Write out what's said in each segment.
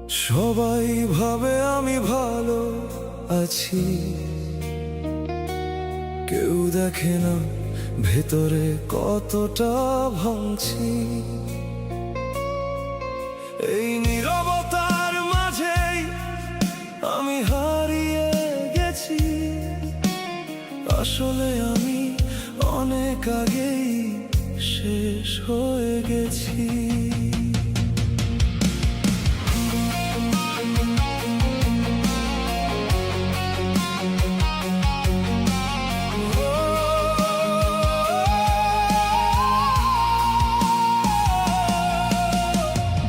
সবাই ভাবে আমি ভালো আছি, কেউ দেখে না ভেতরে কতটা ভাঙছি। এই নীরবতার মাঝেই আমি হারিয়ে গেছি, আসলে আমি অনেক আগেই শেষ হয়ে গেছি।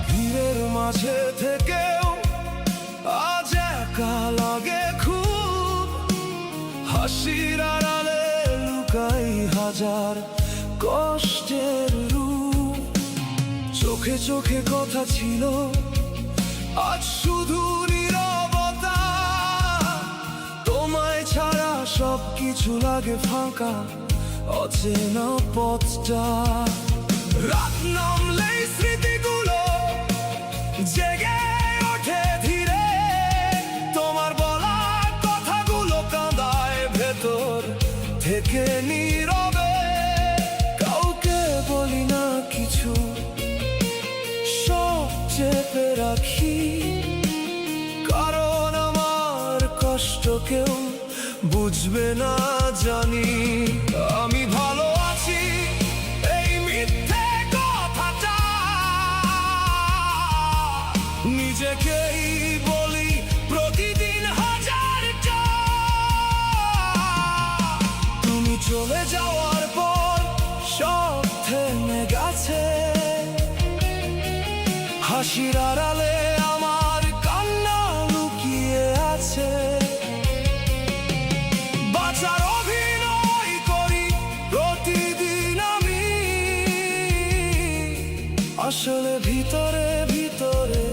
ভিড়ের মাঝে থেকেও আজ একা লাগে খুব, হাসির আড়ালে লুকাই হাজার কষ্টের রূপ। চোখে চোখে কথা ছিল, আজ শুধু নীরবতা। তোমায় ছাড়া সবকিছু লাগে ফাঁকা, অচেনা পথটা। রাত নামলেই স্মৃতিগুলো জেগে ওঠে ধীরে, তোমার বলা কথাগুলো কাঁদায় ভেতর থেকে নীরবে। কাউকে বলি না কিছু, সব চেপে রাখি, কারণ আমার কষ্ট কেউ বুঝবে না জানি। আমি ভালো আছি এই মিথ্যে কথাটা নিজেকেই বলি প্রতিদিন হাজারটা। তুমি চলে যাওয়ার পর সব থেমে গেছে, হাসির আড়ালে আমার কান্না লুকিয়ে আছে। বাঁচার অভিনয় করি প্রতিদিন আমি, আসলে ভিতরে ভিতরে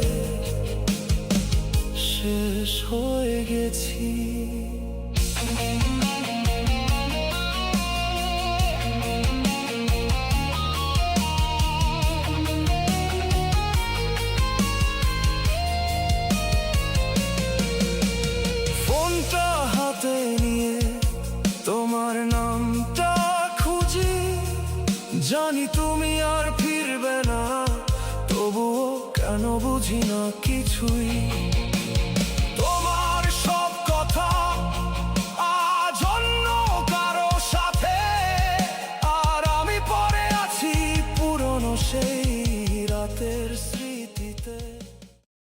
শেষ হয়ে গেছি। ফোনটা হাতে নিয়ে তোমার নামটা খুঁজি, জানি তুমি আর ফিরবে না, তবুও কেন বুঝি না কিছুই।